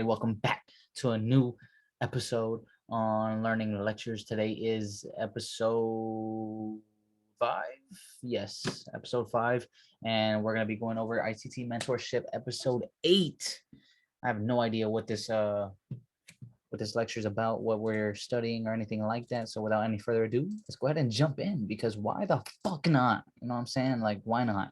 Welcome back to a new episode on Learning Lectures. Today is episode 5. Yes, episode 5. And we're going to be going over ICT Mentorship episode 8. I have no idea what this lecture is about, what we're studying or anything like that. So without any further ado, let's go ahead and jump in, because why the fuck not? You know what I'm saying? Like, why not?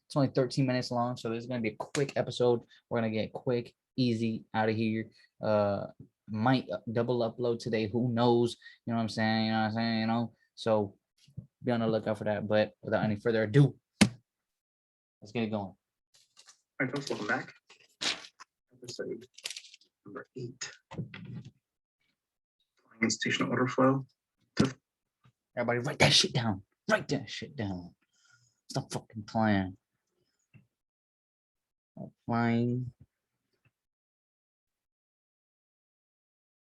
It's only 13 minutes long, so this is going to be a quick episode. We're going to get quick, easy out of here. Might double upload today. Who knows? You know what I'm saying? So be on the lookout for that. But without any further ado, let's get it going. All right, folks, welcome back. Episode number 8. Institutional order flow. Everybody write that shit down. Write that shit down. Stop fucking playing. Applying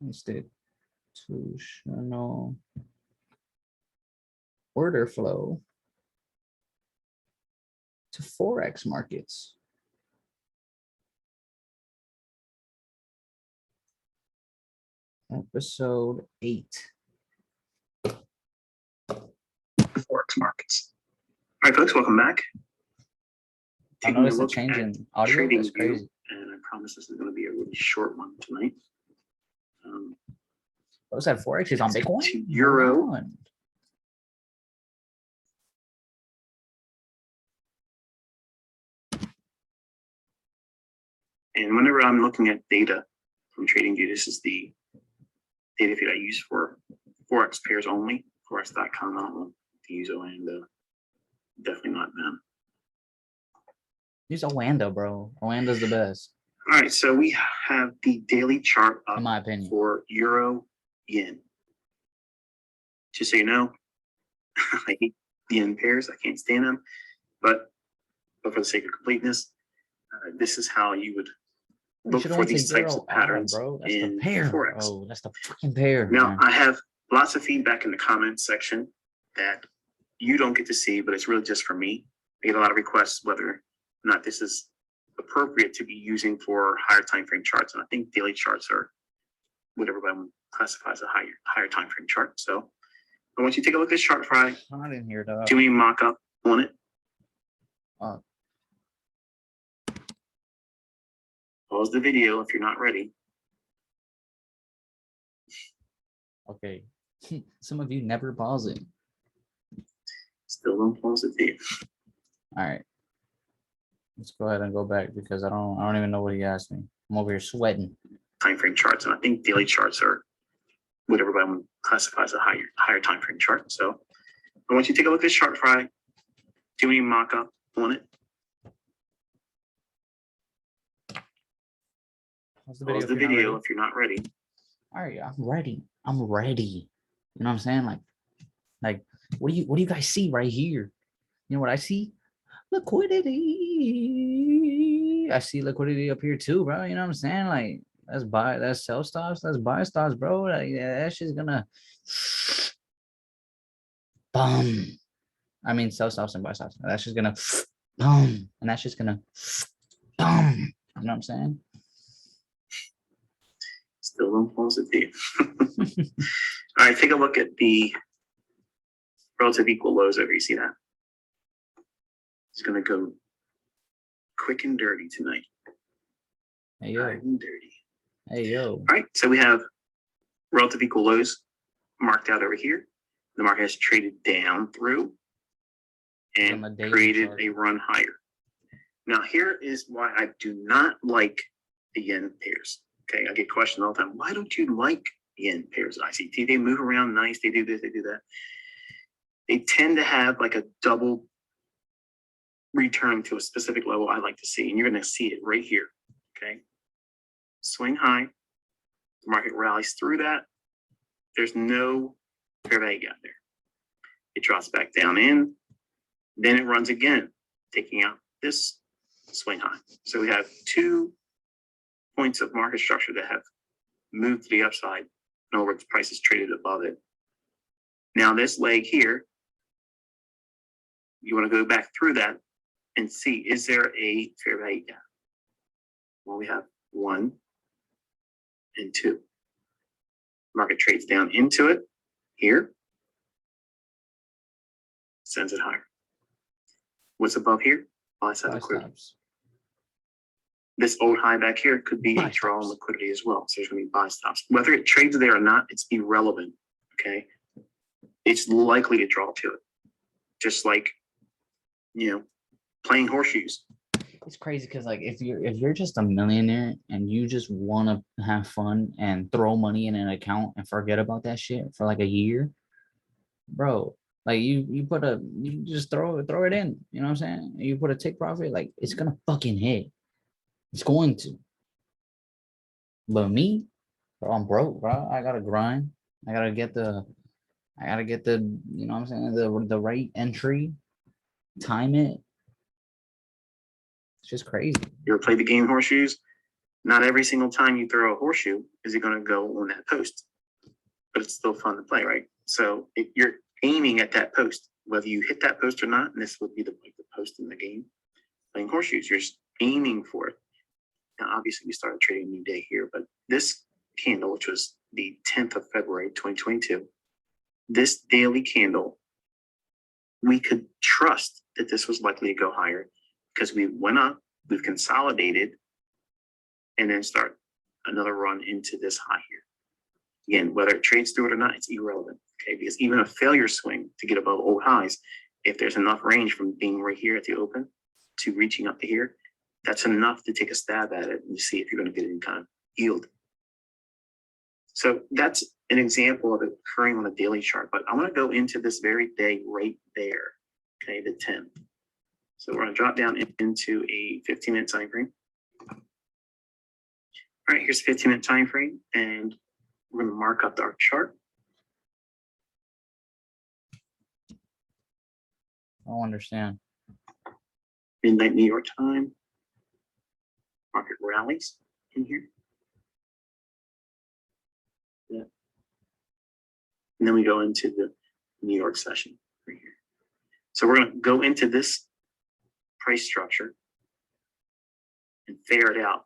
institutional order flow to Forex markets. Episode 8. Forex Markets. All right, folks, welcome back. I noticed a change in audio. That's crazy. And I promise this is going to be a really short one tonight. What was that? Forex is on Bitcoin? To Euro. And whenever I'm looking at data from TradingView, this is the data feed I use for Forex pairs only. Forex.com, I don't want to use Oanda. Definitely not them. Use Oanda, bro. Oanda's the best. All right, so we have the daily chart up, in my opinion, for Euro Yen. Just so you know, I hate yen pairs. I can't stand them. But for the sake of completeness, this is how you would look for these types of patterns, bro. That's in the pair. Forex. Oh, that's the fucking pair. Now, man. I have lots of feedback in the comments section that you don't get to see, but it's really just for me. I get a lot of requests whether or not this is appropriate to be using for higher time frame charts. And I think daily charts are what everybody classifies a higher time frame chart. So I want you to take a look at this chart Friday. I didn't hear that. Do a mock-up on it. Pause the video if you're not ready. Okay. Some of you never pause it. Still don't pause the video. All right. Let's go ahead and go back, because I don't even know what he asked me. I'm over here sweating. Time frame charts, and I think daily charts are what everybody classifies a higher time frame chart. So I want you to take a look at this chart Friday. Do a mock-up on it. Pause the video if you're not ready. All right, I'm ready. I'm ready. You know what I'm saying? Like, what do you guys see right here? You know what I see? Liquidity. I see liquidity up here too, bro. You know what I'm saying? Like, that's sell stops, that's buy stops, bro. Like, yeah, that shit's gonna boom. I mean, sell stops and buy stops. That's just gonna boom, and that's just gonna boom. You know what I'm saying? Still don't pause the video. All right, take a look at the relative equal lows over. You see that? It's going to go quick and dirty tonight. Hey, yo. Quick and dirty. Hey, yo. All right, so we have relative equal lows marked out over here. The market has traded down through and created a run higher. Now, here is why I do not like the yen pairs. Okay, I get questioned all the time. Why don't you like yen pairs at ICT? They move around nice. They do this, they do that. They tend to have like a double return to a specific level I like to see. And you're going to see it right here. Okay. Swing high. The market rallies through that. There's no fair value gap there. It drops back down in. Then it runs again, taking out this swing high. So we have 2 points of market structure that have moved to the upside. In other words, price is traded above it. Now this leg here, you want to go back through that and see, is there a fair value gap? Well, we have 1, and 2. Market trades down into it here, sends it higher. What's above here? Buy side liquidity. This old high back here could be a draw on liquidity as well. So there's going to be buy stops. Whether it trades there or not, it's irrelevant. Okay, it's likely to draw to it, just like playing horseshoes. It's crazy because like if you're just a millionaire and you just want to have fun and throw money in an account and forget about that shit for like a year, bro. Like you just throw it in. You know what I'm saying? You put a take profit, like it's gonna fucking hit. It's going to. But me, bro, I'm broke, bro. I gotta grind. I gotta get the you know what I'm saying, the right entry, time it. It's just crazy. You ever play the game horseshoes? Not every single time you throw a horseshoe is it going to go on that post, but it's still fun to play, right? So if you're aiming at that post, whether you hit that post or not, and this would be the post in the game, playing horseshoes, you're just aiming for it. Now, obviously, we started trading a new day here, but this candle, which was the 10th of February, 2022, this daily candle, we could trust that this was likely to go higher because we went up, we've consolidated, and then start another run into this high here. Again, whether it trades through it or not, it's irrelevant, okay? Because even a failure swing to get above old highs, if there's enough range from being right here at the open to reaching up to here, that's enough to take a stab at it and see if you're going to get any kind of yield. So that's an example of it occurring on a daily chart, but I want to go into this very day right there, okay, the 10th. So we're going to drop down into a 15-minute time frame. All right, here's a 15-minute time frame, and we're going to mark up our chart. I don't understand. Midnight New York time. Market rallies in here. Yeah. And then we go into the New York session right here. So we're going to go into this price structure and ferret out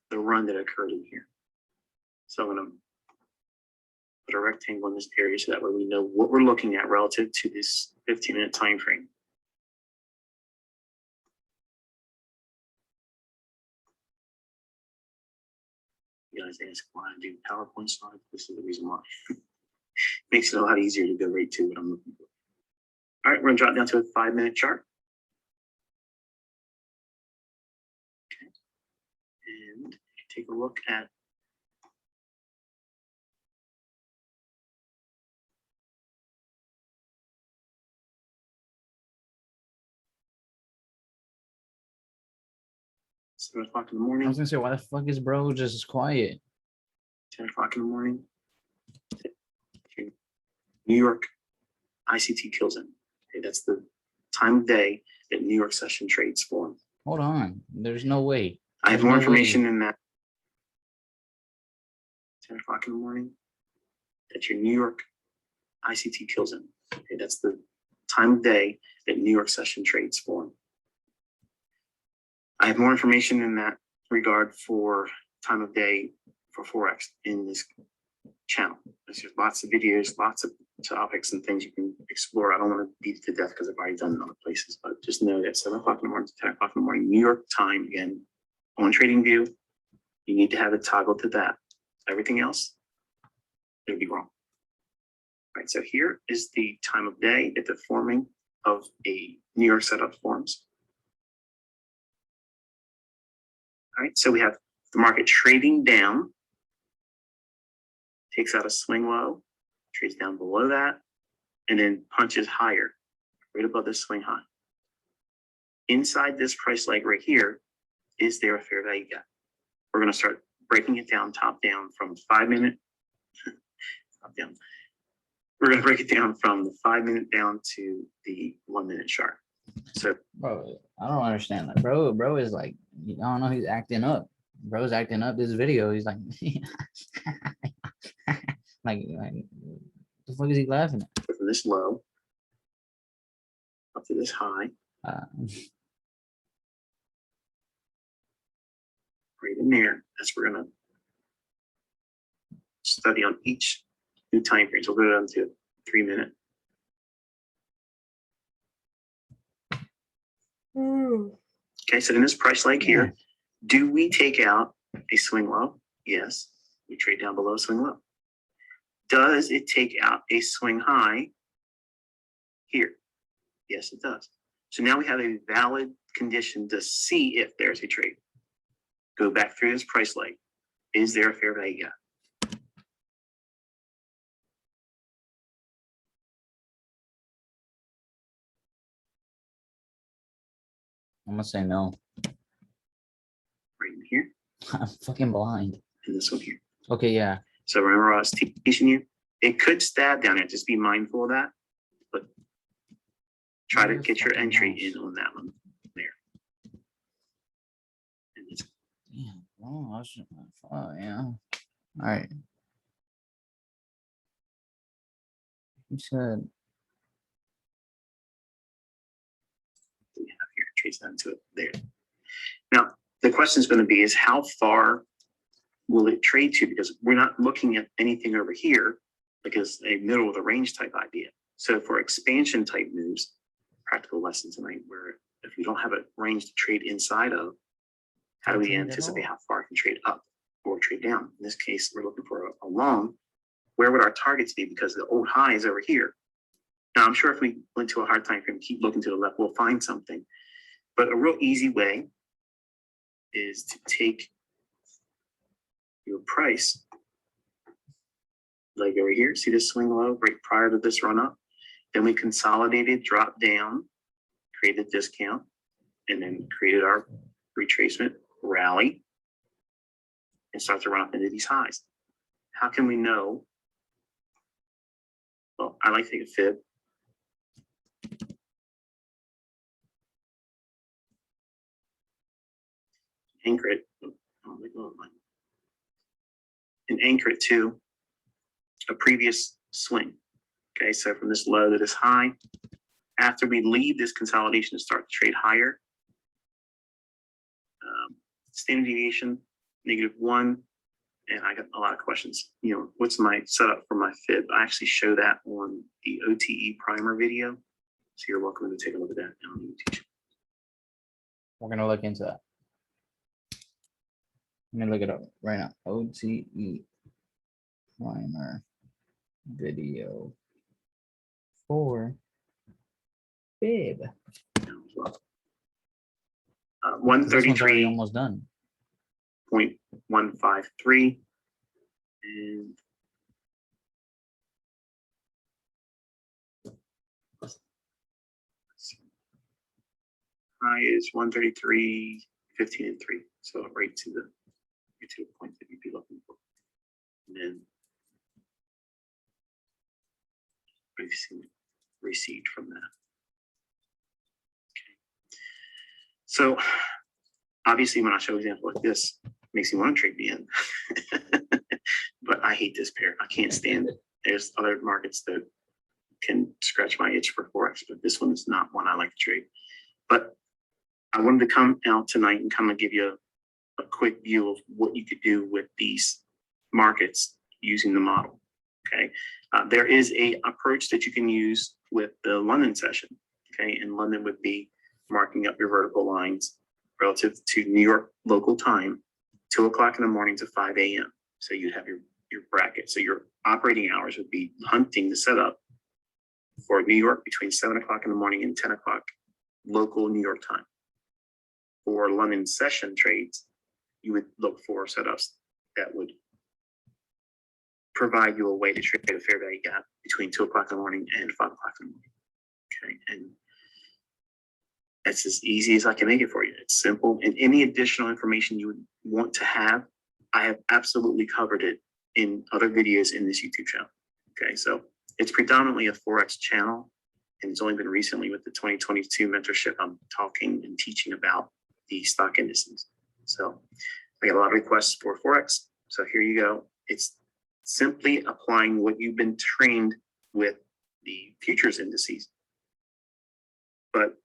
the run that occurred in here. So I'm going to put a rectangle in this area so that way we know what we're looking at relative to this 15-minute time frame. You guys ask why I do PowerPoint slides. This is the reason why. Makes it a lot easier to go right to what I'm looking for. All right, we're going to drop down to a 5-minute chart. Okay. And take a look at $7 o'clock in the morning. I was gonna say, why the fuck is bro just quiet? 10 o'clock in the morning. New York ICT kills him. Okay, that's the time of day that New York session trades for. Hold on. There's no way. I have more information in that 10 o'clock in the morning. That's your New York ICT kills him. Okay, that's the time of day that New York session trades for. I have more information in that regard for time of day for Forex in this channel. There's lots of videos, lots of topics and things you can explore. I don't want to beat it to death because I've already done it in other places, but just know that 7 o'clock in the morning to 10 o'clock in the morning, New York time, again, on TradingView, you need to have it toggled to that. Everything else, it'll be wrong. All right, so here is the time of day that the forming of a New York setup forms. All right, so we have the market trading down, takes out a swing low, trades down below that, and then punches higher, right above the swing high. Inside this price leg right here, is there a fair value gap? We're going to start breaking it down top down from 5-minute, top down. We're going to break it down from the 5-minute down to the 1-minute chart. So, bro, I don't understand that. Bro is like, I don't know, he's acting up. Bro's acting up this video. He's like, like, the fuck is he laughing at? From this low up to this high, right in there. That's where we're gonna study on each new time frame. So we'll go down to 3 minute. Okay, so in this price leg here, do we take out a swing low? Yes. We trade down below swing low. Does it take out a swing high here? Yes, it does. So now we have a valid condition to see if there's a trade. Go back through this price leg. Is there a fair value gap? I'm gonna say no. Right in here. I'm fucking blind. And this one here. Okay, yeah. So remember I was teaching you? It could stab down there. Just be mindful of that. But try to get your entry in on that one there. And it's Yeah. Oh, yeah. All right. You said we have here, trace that into it there. Now, the question is going to be is how far will it trade to? Because we're not looking at anything over here because a middle of the range type idea. So for expansion type moves, practical lesson tonight, where if we don't have a range to trade inside of, how do we anticipate how far it can trade up or trade down? In this case, we're looking for a long. Where would our targets be? Because the old high is over here. Now, I'm sure if we went to a hard time frame, keep looking to the left, we'll find something. But a real easy way is to take your price leg over here. See this swing low right prior to this run up? Then we consolidated, dropped down, created discount, and then created our retracement rally and start to run up into these highs. How can we know? Well, I like to take a fib. Anchor it. And anchor it to a previous swing. Okay, so from this low to this high, after we leave this consolidation and start to trade higher, standard deviation, -1, and I got a lot of questions. You know, what's my setup for my fib? I actually show that on the OTE primer video. So you're welcome to take a look at that. We're gonna look into that. Let me look it up right now. OTE primer video for fib. 133 almost done. 0.153 and high is 133.15 and 3. So right to the point that you'd be looking for. And then we've seen received from that. Okay. So obviously when I show an example like this, it makes me want to trade me in. But I hate this pair. I can't stand it. There's other markets that can scratch my itch for Forex, but this one is not one I like to trade. But I wanted to come out tonight and kind of give you a quick view of what you could do with these markets using the model. Okay, there is a approach that you can use with the London session. Okay, and London would be marking up your vertical lines relative to New York local time, 2 o'clock in the morning to 5 a.m. So you'd have your bracket. So your operating hours would be hunting the setup for New York between 7 o'clock in the morning and 10 o'clock local New York time. For London session trades, you would look for setups that would provide you a way to trade a fair value gap between 2 o'clock in the morning and 5 o'clock in the morning. Okay, and that's as easy as I can make it for you. It's simple. And any additional information you would want to have, I have absolutely covered it in other videos in this YouTube channel. Okay, so it's predominantly a Forex channel, and it's only been recently with the 2022 mentorship I'm talking and teaching about the stock indices. So I got a lot of requests for Forex. So here you go. It's simply applying what you've been trained with the futures indices, but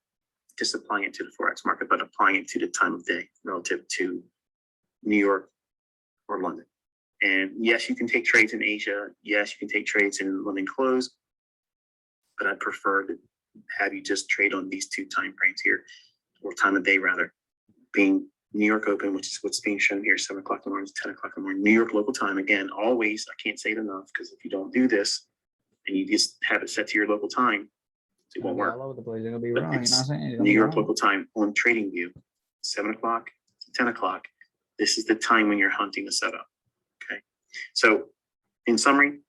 just applying it to the Forex market, but applying it to the time of day relative to New York or London. And yes, you can take trades in Asia. Yes, you can take trades in London close, but I'd prefer to have you just trade on these two time frames here, or time of day rather, being New York open, which is what's being shown here, 7 o'clock in the morning, 10 o'clock in the morning, New York local time. Again, always, I can't say it enough, because if you don't do this and you just have it set to your local time, it won't work. All over the place. They're gonna be wrong. You know what I'm saying? New York local time on TradingView, 7 o'clock, 10 o'clock. This is the time when you're hunting the setup. Okay. So in summary,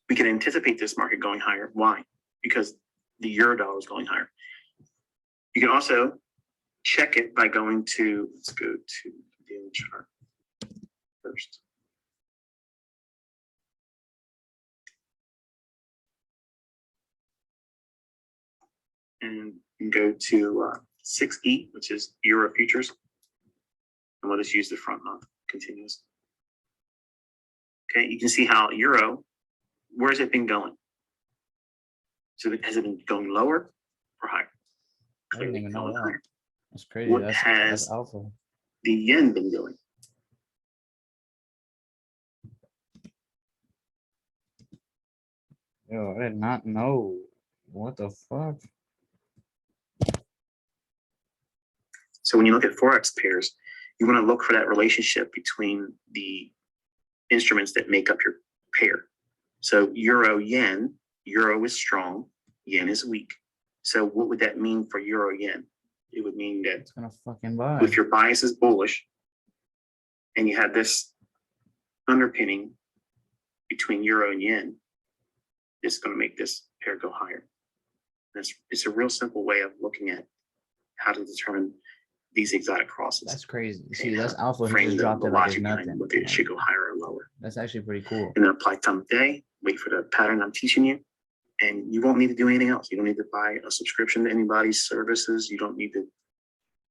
we can anticipate this market going higher. Why? Because the euro dollar is going higher. You can also check it by going to, let's go to the daily chart first. And you can go to 6E, which is Euro futures. And we'll just use the front month continuous. Okay, you can see how Euro, where's it been going? So has it been going lower or higher? I didn't even know that. Higher. That's crazy. What that's has alpha. The yen been doing? Yo, I did not know. What the fuck? So when you look at Forex pairs, you want to look for that relationship between the instruments that make up your pair. So euro yen, euro is strong, yen is weak. So what would that mean for euro yen? It would mean that it's gonna fucking buy. If your bias is bullish and you have this underpinning between euro and yen, it's going to make this pair go higher. It's a real simple way of looking at how to determine these exotic crosses. That's crazy. See, that's alpha. He Frame just dropped the it like logic it's behind nothing. whether it should go higher or lower. That's actually pretty cool. And then apply time of day, wait for the pattern I'm teaching you, and you won't need to do anything else. You don't need to buy a subscription to anybody's services. You don't need to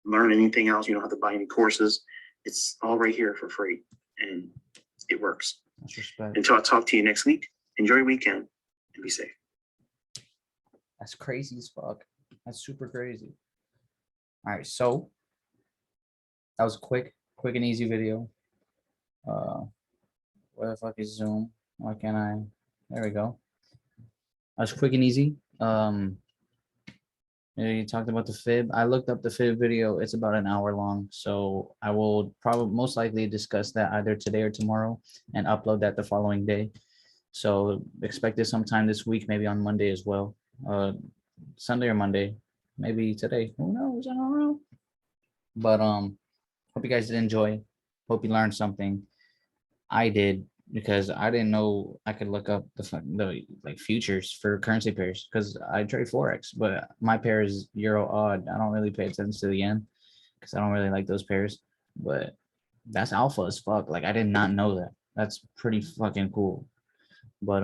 learn anything else. You don't have to buy any courses. It's all right here for free, and it works. That's respect. Until I talk to you next week, enjoy your weekend and be safe. That's crazy as fuck. That's super crazy. All right, so that was a quick and easy video. Where the fuck is Zoom? Why can't I? There we go. That was quick and easy. You talked about the fib. I looked up the fib video. It's about an hour long, so I will probably most likely discuss that either today or tomorrow and upload that the following day. So expect it sometime this week, maybe on Monday as well. Sunday or Monday, maybe today. Who knows? I don't know. But hope you guys did enjoy. Hope you learned something. I did, because I didn't know I could look up the like futures for currency pairs, because I trade Forex, but my pair is euro odd. I don't really pay attention to the yen because I don't really like those pairs. But that's alpha as fuck. Like, I did not know that. That's pretty fucking cool. But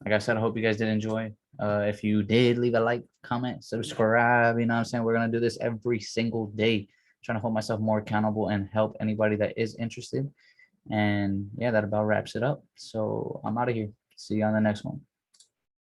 like I said, I hope you guys did enjoy. If you did, leave a like, comment, subscribe. You know what I'm saying? We're gonna do this every single day, trying to hold myself more accountable and help anybody that is interested. And yeah, that about wraps it up. So I'm out of here. See you on the next one.